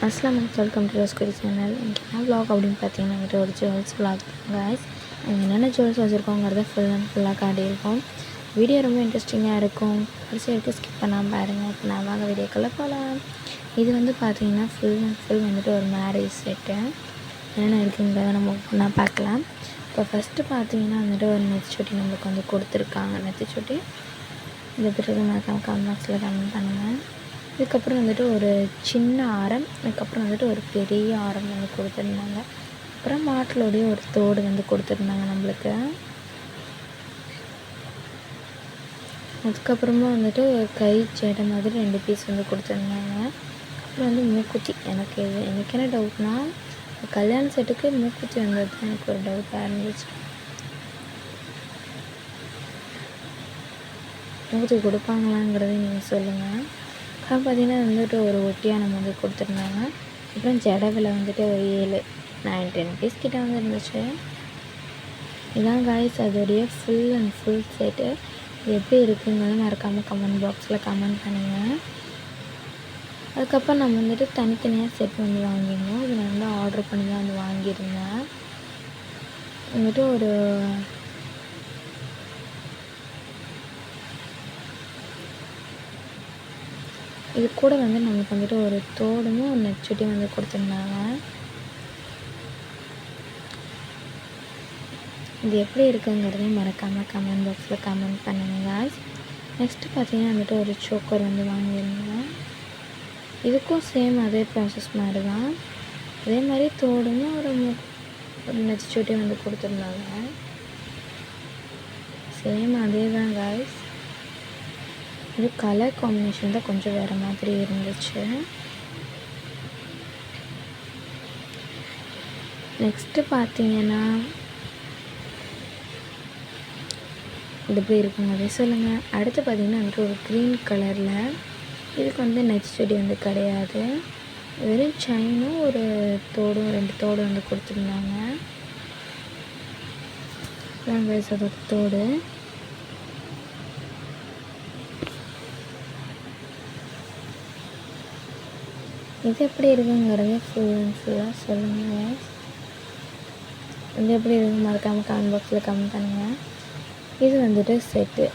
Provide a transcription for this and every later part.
அஸ்லாம் welcome to ரோஸ்கரி channel. இன்றைக்கி என்ன வ்ளாக் அப்படின்னு பார்த்தீங்கன்னா என்கிட்ட ஒரு ஜுவல்ஸ் வ்ளாக் கைஸ். நாங்கள் என்னென்ன ஜுவல்ஸ் வச்சுருக்கோங்கிறத ஃபுல்லாக காட்டியிருக்கோம். வீடியோ ரொம்ப இன்ட்ரெஸ்டிங்காக இருக்கும். கடைசி வரைக்கும் ஸ்கிப் பண்ணாமல் பாருங்கள். இப்போ நான் வாங்க வீடியோக்குள்ளே போகலாம். இது வந்து பார்த்தீங்கன்னா ஃபுல் வந்துட்டு ஒரு மேரேஜ் செட்டு. என்னென்ன இருக்குங்கிறத நம்ம ஒன்றா பார்க்கலாம். இப்போ ஃபஸ்ட்டு பார்த்தீங்கன்னா வந்துட்டு ஒரு நெத்திச்சுட்டி நம்மளுக்கு வந்து கொடுத்துருக்காங்க. நெத்திச்சுட்டி இந்த பிறகு மறக்காமல் கமெண்ட் பாக்ஸில் கமெண்ட் பண்ணுங்கள். இதுக்கப்புறம் வந்துட்டு ஒரு சின்ன ஆரம், அதுக்கப்புறம் வந்துட்டு ஒரு பெரிய ஆரம் வந்து கொடுத்துருந்தாங்க. அப்புறம் மாட்டிலோடைய ஒரு தோடு வந்து கொடுத்துருந்தாங்க நம்மளுக்கு. அதுக்கப்புறமா வந்துட்டு ஒரு கை சேட்டை மாதிரி 2 பீஸ் வந்து கொடுத்துருந்தாங்க. அப்புறம் வந்து மூக்குத்தி. எனக்கு என்ன டவுட்னால், கல்யாண செட்டுக்கு மூக்குத்தி வந்தது தான் எனக்கு ஒரு டவுட்டாக இருந்துச்சு. மூக்குத்தி கொடுப்பாங்களாங்கிறத நீங்கள் சொல்லுங்கள். அப்புறம் பார்த்திங்கன்னா வந்துட்டு ஒரு ஒட்டியானம் வந்து கொடுத்துருந்தாங்க. அப்புறம் ஜடவில் வந்துட்டு ஒரு 7-9-10 பீஸ் கிட்டே வந்து இருந்துச்சு. இதான் காய்ஸ் அதோடைய ஃபுல் செட்டு. இது எப்படி இருக்குங்கிறது மறக்காமல் கமெண்ட் பாக்ஸில் கமெண்ட் பண்ணுங்கள். அதுக்கப்புறம் நம்ம வந்துட்டு தனித்தனியாக செட் வந்து வாங்கியிருந்தோம். இது நான் வந்து ஆர்டர் பண்ணி தான் வந்து வாங்கியிருந்தேன். வந்துட்டு ஒரு இது கூட வந்து நம்மளுக்கு வந்துட்டு ஒரு தோடும் ஒரு நெச்சுட்டியும் வந்து கொடுத்துருந்தாங்க. இது எப்படி இருக்குங்கிறதையும் மறக்காமல் கமெண்ட் பாக்ஸில் கமெண்ட் பண்ணுங்கள் காய்ஸ். நெக்ஸ்ட்டு பார்த்தீங்கன்னா வந்துட்டு ஒரு சோக்கர் வந்து வாங்கியிருந்தேன். இதுக்கும் சேம் அதே ப்ராசஸ் மாதிரி தான். அதே மாதிரி தோடும் ஒரு நெச்சுட்டியும் வந்து கொடுத்துருந்தாங்க. சேம் அதே தான் காய்ஸ். இது கலர் காம்பினேஷன் தான் கொஞ்சம் வேறு மாதிரி இருந்துச்சு. நெக்ஸ்ட்டு பார்த்தீங்கன்னா இது எப்படி இருக்குங்க அதே சொல்லுங்கள். அடுத்து பார்த்திங்கன்னா வந்துட்டு ஒரு க்ரீன் கலரில், இதுக்கு வந்து நெச்சுடி வந்து கிடையாது, வெறும் செயினும் ஒரு தோடும் 2 தோடு வந்து கொடுத்துருந்தாங்க. அதோட தோடு. இது எப்படி இருக்குங்கிறது ஃபுல்லாக சொல்லுங்கள். இது எப்படி இருக்குன்னு மறக்காமல் கமெண்ட் பாக்ஸில் கமெண்ட் பண்ணுங்கள். இது வந்துட்டு செட்டு.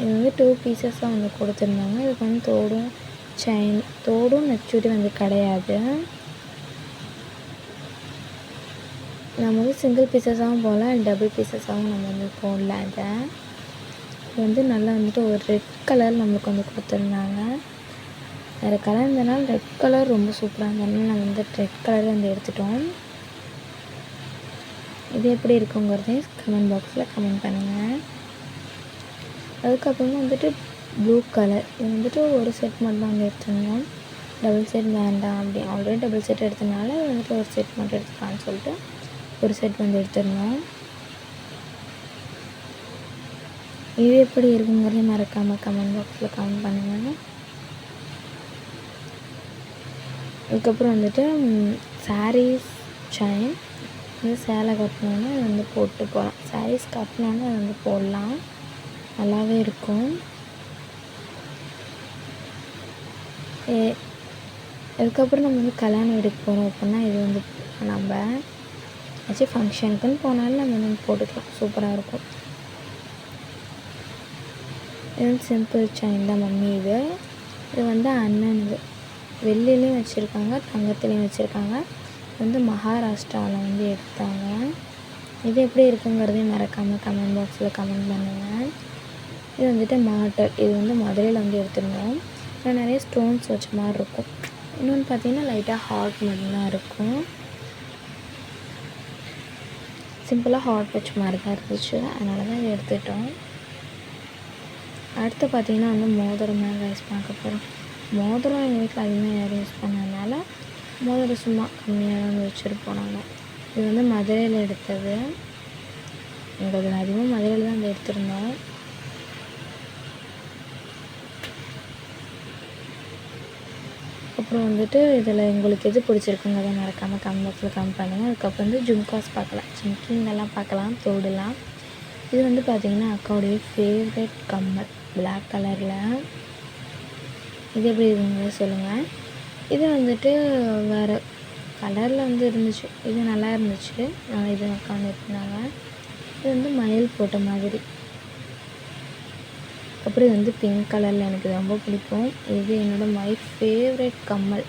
இது வந்து 2 பீசஸாக வந்து கொடுத்துருந்தாங்க. இதுக்கு வந்து தோடும் நெச்சுடி வந்து கிடையாது. நம்ம வந்து சிங்கிள் பீசஸாகவும் போடலாம், டபுள் பீசஸாகவும் நம்ம வந்து போடலாம். இது வந்து நல்லா வந்துட்டு ஒரு ரெட் கலர் நம்மளுக்கு வந்து கொடுத்துருந்தாங்க. வேறு கலர் இருந்தனால ரெட் கலர் ரொம்ப சூப்பராக இருந்ததுனால நாங்கள் வந்து ரெட் கலர் வந்து எடுத்துட்டோம். இது எப்படி இருக்குங்கிறதையும் கமெண்ட் பாக்ஸில் கமெண்ட் பண்ணுங்கள். அதுக்கப்புறமா வந்துட்டு ப்ளூ கலர். இது வந்துட்டு ஒரு செட் மட்டும் வந்து எடுத்துருந்தோம். டபுள் செட் வேண்டாம் அப்படி, ஆல்ரெடி டபுள் செட் எடுத்தனால வந்துட்டு ஒரு செட் மட்டும் எடுத்துக்கலான்னு சொல்லிட்டு ஒரு செட் வந்து எடுத்துருந்தோம். இது எப்படி இருக்குங்கிறதையும் மறக்காமல் கமெண்ட் பாக்ஸில் கமெண்ட் பண்ணுங்கள். அதுக்கப்புறம் வந்துட்டு சாரீஸ் செயின். வந்து சேலை கட்டினோன்னா அது வந்து போட்டு போகலாம். சாரீஸ் கட்டினோன்னா அது வந்து போடலாம், நல்லாவே இருக்கும். அதுக்கப்புறம் நம்ம வந்து கல்யாண வீட்டுக்கு போகிறோம் அப்படின்னா இது வந்து நம்ம ஏதாச்சும் ஃபங்க்ஷனுக்குன்னு போனாலும் நம்ம வந்து போட்டுக்கலாம், சூப்பராக இருக்கும். இது வந்து சிம்பிள் செயின் தான் மம்மி. இது வந்து அண்ணனுது. வெள்ளிலையும் வச்சுருக்காங்க, தங்கத்துலேயும் வச்சுருக்காங்க. வந்து மகாராஷ்டிராவில் வந்து எடுத்தாங்க. இது எப்படி இருக்குங்கிறதையும் மறக்காமல் கமெண்ட் பாக்ஸில் கமெண்ட் பண்ணுங்கள். இது வந்துட்டு மாடல். இது வந்து மதுரையில் வந்து எடுத்துருந்தோம். இதில் நிறைய ஸ்டோன்ஸ் வச்ச மாதிரி இருக்கும். இன்னொன்று பார்த்திங்கன்னா லைட்டாக ஹார்ட் மட்டும்தான் இருக்கும். சிம்பிளாக ஹார்ட் வச்ச மாதிரி தான் இருந்துச்சு, அதனால தான் இதை எடுத்துட்டோம். அடுத்து பார்த்திங்கன்னா வந்து மோதிரம் தான் ரைஸ் பார்க்க போகிறோம். மோதிரம் எங்கள் வீட்டில் அதிகமாக யாரும் யூஸ் பண்ணதுனால மோதிரம் சும்மா கம்மியாக தான் வச்சுருப்போம் நாங்கள். இது வந்து மதுரையில் எடுத்தது. எங்களுக்கு அதிகமாக மதுரையில் தான் வந்து எடுத்திருந்தோம். அப்புறம் வந்துட்டு இதில் உங்களுக்கு எது பிடிச்சிருக்குங்கிறத மறக்காமல் கமெண்ட் பாக்ஸில் கமெண்ட் பண்ணுங்கள். அதுக்கப்புறம் வந்து ஜும்காஸ் பார்க்கலாம், ஜிம்கிங்கெல்லாம் பார்க்கலாம், தோடுலாம். இது வந்து பார்த்திங்கன்னா அக்காவுடைய ஃபேவரட் கம்மல், பிளாக் கலரில். இது எப்படி இருக்குங்கிறத சொல்லுங்கள். இது வந்துட்டு வேறு கலரில் வந்து இருந்துச்சு. இது நல்லா இருந்துச்சு. இது உட்காந்து இருந்தாங்க. இது வந்து மயில் போட்ட மாதிரி. அப்புறம் இது வந்து பிங்க் கலரில் எனக்கு ரொம்ப பிடிக்கும். இது என்னோடய மை ஃபேவரட் கம்மல்.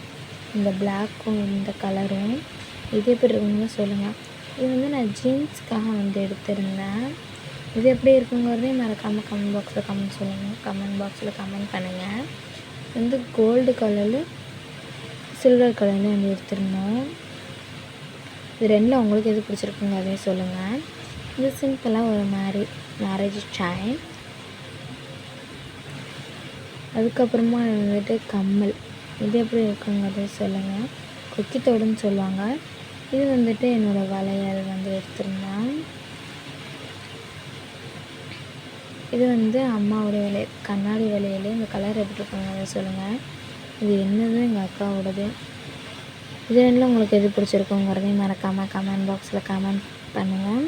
இந்த பிளாக்கும் இந்த கலரும். இது எப்படி இருக்குன்னு சொல்லுங்கள். இது வந்து நான் ஜீன்ஸ்க்காக வந்து எடுத்திருந்தேன். இது எப்படி இருக்குங்கிறதையும் மறக்காமல் கமெண்ட் பாக்ஸில் கமெண்ட் பாக்ஸில் கமெண்ட் பண்ணுங்கள். வந்து கோல்டு கலரில் சில்வர் கலரில் வந்து எடுத்திருந்தோம். இது ரெண்டில் உங்களுக்கு எது பிடிச்சிருக்குங்க அதையும் சொல்லுங்கள். இது சிம்பிளாக ஒரு மேரேஜ் செயின். அதுக்கப்புறமா வந்துட்டு கம்மல். இது எப்படி இருக்குங்கிறதையும் சொல்லுங்கள். கொக்கித்தோடுன்னு சொல்லுவாங்க. இது வந்துட்டு என்னோடய வளையல் வந்து எடுத்திருந்தேன். இது வந்து அம்மாவோடைய வளையல், கண்ணாடி வளையல். இந்த கலர் எப்படி இருக்குங்க அதை சொல்லுங்கள். இது என்னது எங்கள் அக்காவோடது. இது ரெண்டில் உங்களுக்கு எது பிடிச்சிருக்குங்கிறதையும் மறக்காமல் கமெண்ட் பாக்ஸில் கமெண்ட் பண்ணுங்கள்.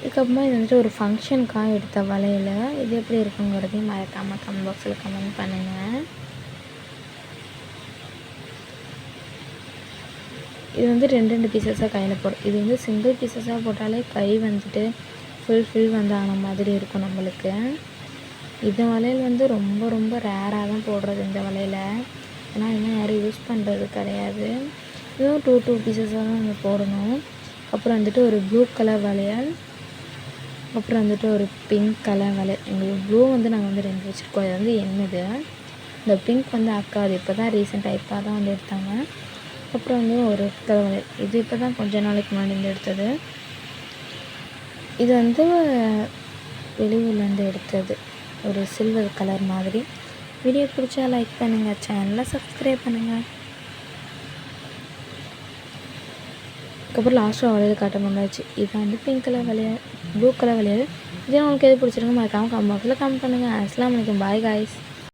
இதுக்கப்புறமா இது வந்துட்டு ஒரு ஃபங்க்ஷனுக்காக எடுத்த வளையல். இது எப்படி இருக்குங்கிறதையும் மறக்காமல் கமெண்ட் பாக்ஸில் கமெண்ட் பண்ணுங்கள். இது வந்து 2 பீசஸாக கையில் போடும். இது வந்து சிங்கிள் பீசஸாக போட்டாலே கை வந்துட்டு ஃபுல் வந்து ஆன மாதிரி இருக்கும் நம்மளுக்கு. இந்த வளையல் வந்து ரொம்ப ரொம்ப ரேராக தான் போடுறது இந்த வளையலை. ஏன்னா இன்னும் யாரும் யூஸ் பண்ணுறது கிடையாது. இதுவும் 2 பீசஸாக தான் நம்ம போடணும். அப்புறம் வந்துட்டு ஒரு ப்ளூ கலர் வளையல். அப்புறம் வந்துட்டு ஒரு பிங்க் கலர் வளையல். எங்களுக்கு ப்ளூ வந்து நாங்கள் வந்து 2 வச்சுருக்கோம். இது வந்து என்னது. இந்த பிங்க் வந்து அக்கா அது இப்போ தான் ரீசெண்டாக வந்து எடுத்தாங்க. அப்புறம் வந்து ஒரு கலர் வளையல். இது இப்போ தான் கொஞ்ச நாளைக்கு முன்னாடி வந்து எடுத்தது. இது வந்து வெளியூர்லேருந்து எடுத்தது. ஒரு சில்வர் கலர் மாதிரி. வீடியோ பிடிச்சா லைக் பண்ணுங்கள், சேனலை சப்ஸ்கிரைப் பண்ணுங்கள். அதுக்கப்புறம் லாஸ்ட்டாக வளையல் காட்ட முடியாச்சு. இது வந்து பிங்க் கலர் வளையல், ப்ளூ கலர் வளையல். இதே உங்களுக்கு எது பிடிச்சிருக்குன்னு மறக்காமல் கமெண்ட் பாக்ஸில் கமெண்ட் பண்ணுங்கள். அஸ்ஸலாமு அலைக்கும். Bye guys.